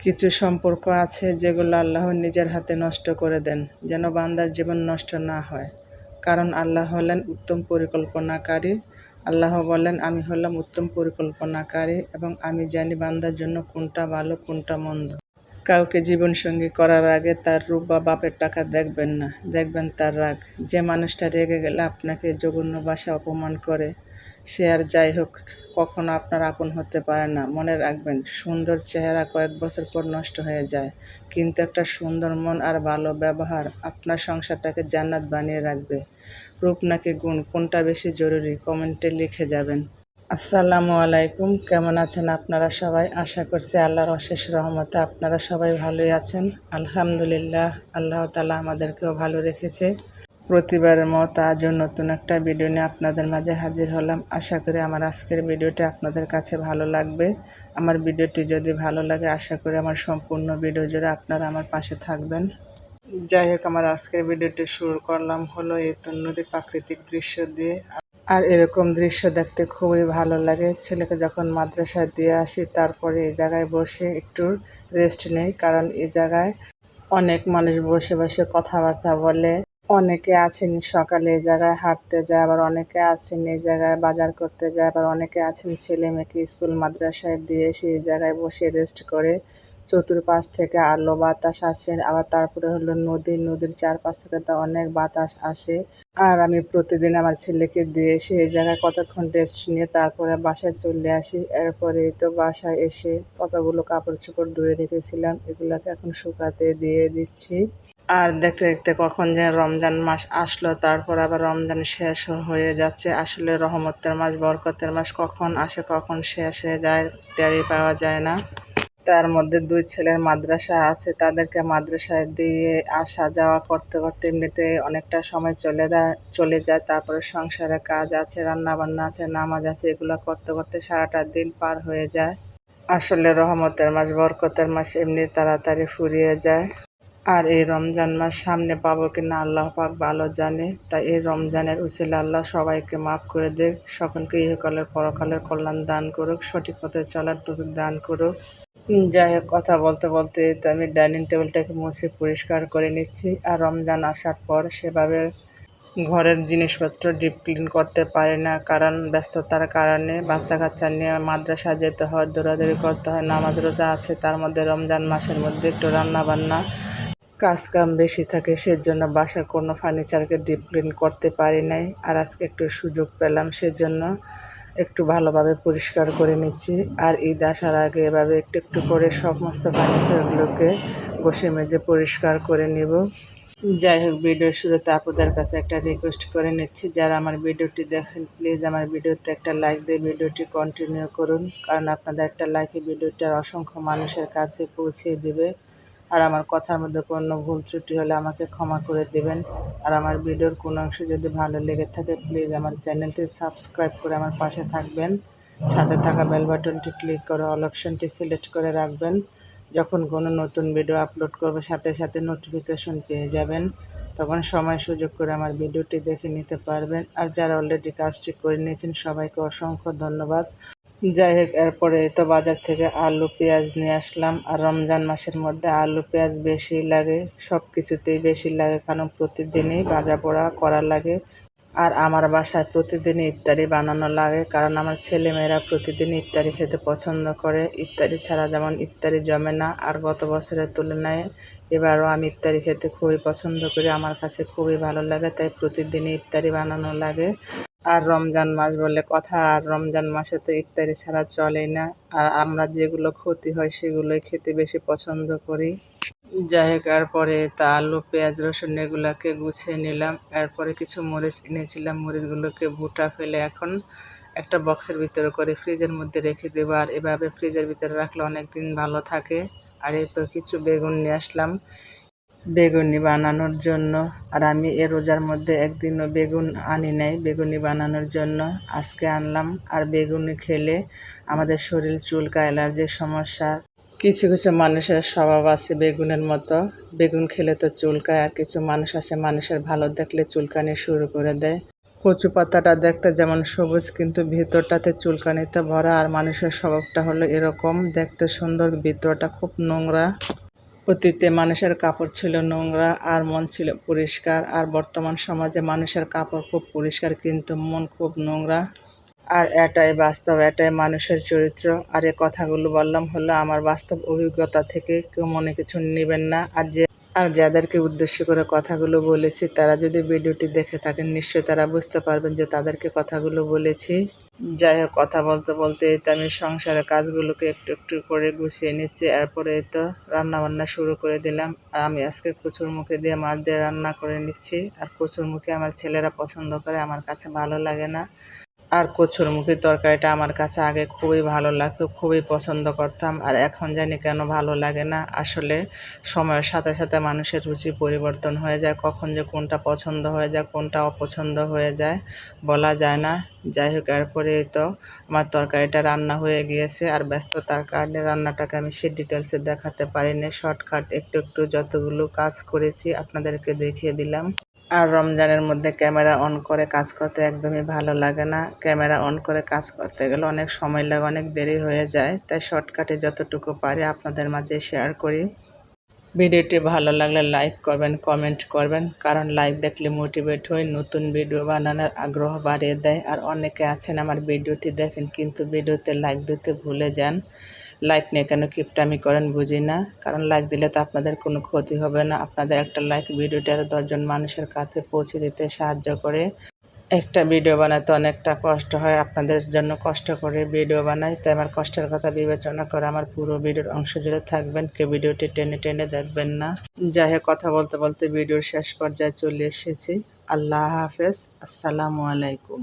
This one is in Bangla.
কিছু সম্পর্ক আছে যেগুলো আল্লাহ নিজের হাতে নষ্ট করে দেন, যেন বান্দার জীবন নষ্ট না হয়। কারণ আল্লাহ হলেন উত্তম পরিকল্পনাকারী। আল্লাহ বলেন, আমি হলাম উত্তম পরিকল্পনাকারী এবং আমি জানি বান্দার জন্য কোনটা ভালো কোনটা মন্দ। কাউকে জীবনসঙ্গী করার আগে তার রূপ বা বাপের টাকা দেখবেন না, দেখবেন তার রাগ। যে মানুষটা রেগে গেলে আপনাকে জঘন্য ভাষায় অপমান করে, সে আর যাই হোক কখনো আপনার আপন হতে পারে না। মনে রাখবেন, সুন্দর চেহারা কয়েক বছর পর নষ্ট হয়ে যায়, কিন্তু একটা সুন্দর মন আর ভালো ব্যবহার আপনার সংসারটাকে জান্নাত বানিয়ে রাখবে। রূপ নাকি গুণ, কোনটা বেশি জরুরি? কমেন্টে লিখে যাবেন। আসসালামু আলাইকুম, কেমন আছেন আপনারা সবাই? আশা করছি আল্লাহর অশেষ রহমতে আপনারা সবাই ভালোই আছেন। আলহামদুলিল্লাহ, আল্লাহ তাআলা আমাদেরকেও ভালো রেখেছে। প্রতিবারের মতো আজও নতুন একটা ভিডিও নিয়ে আপনাদের মাঝে হাজির হলাম। আশা করি আমার আজকের ভিডিওটা আপনাদের কাছে ভালো লাগবে। আমার ভিডিওটি যদি ভালো লাগে, আশা করি আমার সম্পূর্ণ ভিডিও জুড়ে আপনারা আমার পাশে থাকবেন। যাই হোক, আমার আজকের ভিডিওটি শুরু করলাম হলো এই নদীর প্রাকৃতিক দৃশ্য দিয়ে। আর এরকম দৃশ্য দেখতে খুবই ভালো লাগে। ছেলেকে যখন মাদ্রাসায় দিয়ে আসি, তারপরে এই জায়গায় বসে একটু রেস্ট নেই, কারণ এই জায়গায় অনেক মানুষ বসে বসে কথাবার্তা বলে। অনেকে আছেন সকালে এই জায়গায় হাঁটতে যায়, আবার অনেকে আছেন এই জায়গায় বাজার করতে যায়, আবার অনেকে আছেন ছেলে মেয়েকে স্কুল মাদ্রাসায় দিয়ে এসে এই জায়গায় বসে রেস্ট করে। চতুর্পাশ থেকে আলো বাতাস আসে, আবার তারপরে হলো নদীর চারপাশ থেকে তো অনেক বাতাস আসে। আর আমি প্রতিদিন আমার ছেলেকে দিয়ে এসে এই জায়গায় কতক্ষণ রেস্ট নিয়ে তারপরে বাসায় চলে আসি। এরপরে তো বাসায় এসে কতগুলো কাপড় চোপড় ধুয়ে রেখেছিলাম, এগুলোকে এখন শুকাতে দিয়ে দিচ্ছি। আর দেখতে দেখতে কখন যেন রমজান মাস আসলো, তারপর আবার রমজান শেষ হয়ে যাচ্ছে। আসলে রহমতের মাস, বরকতের মাস কখন আসে কখন শেষ হয়ে যায় টেরই পাওয়া যায় না। তার মধ্যে দুই ছেলের মাদ্রাসা আছে, তাদেরকে মাদ্রাসায় দিয়ে আসা যাওয়া করতে করতে এমনিতে অনেকটা সময় চলে যায়। তারপরে সংসারে কাজ আছে, রান্না বান্না আছে, নামাজ আছে, এগুলো করতে করতে সারাটা দিন পার হয়ে যায়। আসলে রহমতের মাস, বরকতের মাস এমনি তাড়াতাড়ি ফুরিয়ে যায়। আর এই রমজান মাস সামনে পাবো কিনা আল্লাহ পাক ভালো জানে। তাই এই রমজানের উসিলায় আল্লাহ সবাইকে মাফ করে দেখ, সকলকে ইহকালের পরকালের কল্যাণ দান করুক, সঠিক পথে চলার তৌফিক দান করুক। যাই হোক, কথা বলতে বলতে তো আমি ডাইনিং টেবিলটাকে মুছে পরিষ্কার করে নিচ্ছি। আর রমজান আসার পর সেভাবে ঘরের জিনিসপত্র ডিপ ক্লিন করতে পারি না, কারণ ব্যস্ততার কারণে বাচ্চা কাচ্চা নিয়ে মাদ্রাসা যেতে হয়, দৌড়াদৌড়ি করতে হয়, নামাজ রোজা আছে, তার মধ্যে রমজান মাসের মধ্যে একটু রান্না বান্না কাজ কাম বেশি থাকে, সেজন্য বাসার কোনো ফার্নিচারকে ডিপ ক্লিন করতে পারি নাই। আর আজকে একটু সুযোগ পেলাম, সেজন্য একটু ভালোভাবে পরিষ্কার করে নিচ্ছি। আর ঈদ আসার আগে এভাবে একটু একটু করে সমস্ত ফার্নিচারগুলোকে ঘষে মেজে পরিষ্কার করে নেব। যাই হোক, ভিডিওর শুরুতে আপনাদের কাছে একটা রিকোয়েস্ট করে নিচ্ছি, যারা আমার ভিডিওটি দেখছেন প্লিজ আমার ভিডিওতে একটা লাইক দিয়ে ভিডিওটি কন্টিনিউ করুন, কারণ আপনাদের একটা লাইকে ভিডিওটা অসংখ্য মানুষের কাছে পৌঁছে দিবে। আর আমার কথার মধ্যে কোনো ভুল ত্রুটি হলে আমাকে ক্ষমা করে দেবেন। আর আমার ভিডিওর কোনো অংশ যদি ভালো লেগে থাকে, প্লিজ আমার চ্যানেলটি সাবস্ক্রাইব করে আমার পাশে থাকবেন। সাথে থাকা বেল বাটনটি ক্লিক করে অল অপশনটি সিলেক্ট করে রাখবেন। যখন কোনো নতুন ভিডিও আপলোড করবে সাথে সাথে নোটিফিকেশন পেয়ে যাবেন, তখন সময় সুযোগ করে আমার ভিডিওটি দেখে নিতে পারবেন। আর যারা অলরেডি কাজটি করে নিয়েছেন সবাইকে অসংখ্য ধন্যবাদ। যাই হোক, এরপরে তো বাজার থেকে আলু পেঁয়াজ নিয়ে আসলাম। আর রমজান মাসের মধ্যে আলু পেঁয়াজ বেশি লাগে, সব কিছুতেই বেশি লাগে, কারণ প্রতিদিনই ভাজা পোড়া করা লাগে। আর আমার বাসায় প্রতিদিনই ইফতারি বানানো লাগে, কারণ আমার ছেলেমেয়েরা প্রতিদিন ইফতারি খেতে পছন্দ করে। ইফতারি ছাড়া যেমন ইফতারি জমে না। আর গত বছরের তুলনায় এবারও আমি ইফতারি খেতে খুবই পছন্দ করি, আমার কাছে খুবই ভালো লাগে, তাই প্রতিদিনই ইফতারি বানানো লাগে। আর রমজান মাস বলে কথা, আর রমজান মাসে তো ইফতারি ছাড়া চলেই না। আর আমরা যেগুলো ক্ষতি হয় সেগুলোই খেতে বেশি পছন্দ করি। যাই হোক, এরপরে তা আলু পেঁয়াজ রসুন এগুলোকে গুছিয়ে নিলাম। এরপরে কিছু মরিচ এনেছিলাম, মরিচগুলোকে ভুটা ফেলে এখন একটা বক্সের ভিতরে করে ফ্রিজের মধ্যে রেখে দেবো। আর এভাবে ফ্রিজের ভিতরে রাখলে অনেক দিন ভালো থাকে। আর এই তো কিছু বেগুন নিয়ে আসলাম বেগুনি বানানোর জন্য। আর আমি এ রোজার মধ্যে একদিনও বেগুন আনি নাই বেগুনি বানানোর জন্য, আজকে আনলাম। আর বেগুনি খেলে আমাদের শরীর চুলকায়, অ্যালার্জির সমস্যা, কিছু কিছু মানুষের স্বভাব আছে বেগুনের মতো, বেগুন খেলে তো চুলকায়। আর কিছু মানুষ আছে মানুষের ভালো দেখলে চুলকানি শুরু করে দেয়। কচু পাতাটা দেখতে যেমন সবুজ কিন্তু ভিতরটাতে চুলকানিতে ভরা, আর মানুষের স্বভাবটা হলো এরকম, দেখতে সুন্দর ভিতরটা খুব নোংরা। অতীতে মানুষের কাপড় ছিল নোংরা আর মন ছিল পরিষ্কার, আর বর্তমান সমাজে মানুষের কাপড় খুব পরিষ্কার কিন্তু মন খুব নোংরা। আর এটাই বাস্তব, এটাই মানুষের চরিত্র। আর এই কথাগুলো বললাম হলো আমার বাস্তব অভিজ্ঞতা থেকে, কেউ মনে কিছু নেবেন না। আর যাদেরকে উদ্দেশ্য করে কথাগুলো বলেছি তারা যদি ভিডিওটি দেখে থাকেন নিশ্চয়ই তারা বুঝতে পারবেন যে তাদেরকে কথাগুলো বলেছি। যাই হোক, কথা বলতে বলতে এই তো আমি সংসারের কাজগুলোকে একটু একটু করে গুছিয়ে নিচ্ছি। এরপরে এই তো রান্না বান্না শুরু করে দিলাম। আর আমি আজকে কচুর মুখে দিয়ে মাছ দিয়ে রান্না করে নিচ্ছি। আর কচুর মুখে আমার ছেলেরা পছন্দ করে, আমার কাছে ভালো লাগে না। আর কচুরমুখী তরকারিটা আমার কাছে আগে খুবই ভালো লাগতো, খুবই পছন্দ করতাম। আর এখন জানি কেন ভালো লাগে না। আসলে সময়ের সাথে সাথে মানুষের রুচি পরিবর্তন হয়ে যায়, কখন যে কোনটা পছন্দ হয়ে যায় কোনটা অপছন্দ হয়ে যায় বলা যায় না। যাই হোক, এরপরে এই তো আমার তরকারিটা রান্না হয়ে গিয়েছে। আর ব্যস্ততার কারণে রান্নাটাকে আমি সে ডিটেলসে দেখাতে পারিনি, শর্টকাট একটু একটু যতগুলো কাজ করেছি আপনাদেরকে দেখিয়ে দিলাম। আর রমজানের মধ্যে ক্যামেরা অন করে কাজ করতে একদমই ভালো লাগে না। ক্যামেরা অন করে কাজ করতে গেলে অনেক সময় লাগে, অনেক দেরি হয়ে যায়। তাই শর্টকাটে যতটুকু পারি আপনাদের মাঝে শেয়ার করি। ভিডিওটি ভালো লাগলে লাইক করবেন, কমেন্ট করবেন, কারণ লাইক দেখলে মোটিভেট হই, নতুন ভিডিও বানানোর আগ্রহ বাড়িয়ে দেয়। আর অনেকে আছেন আমার ভিডিওটি দেখেন কিন্তু ভিডিওতে লাইক দিতে ভুলে যান। লাইক নিয়ে কেন কিপটামি করেন বুঝি না, কারণ লাইক দিলে তো আপনাদের কোনো ক্ষতি হবে না। আপনাদের একটা লাইক ভিডিওটি আরও 10 জন মানুষের কাছে পৌঁছে দিতে সাহায্য করে। একটা ভিডিও বানাতে অনেকটা কষ্ট হয়, আপনাদের জন্য কষ্ট করে ভিডিও বানাই, তাই আমার কষ্টের কথা বিবেচনা করে আমার পুরো ভিডিওর অংশ জুড়ে থাকবেন, কেউ ভিডিওটি টেনে টেনে দেখবেন না। যাই হোক, কথা বলতে বলতে ভিডিওর শেষ পর্যায়ে চলে এসেছি। আল্লাহ হাফেজ, আসসালামু আলাইকুম।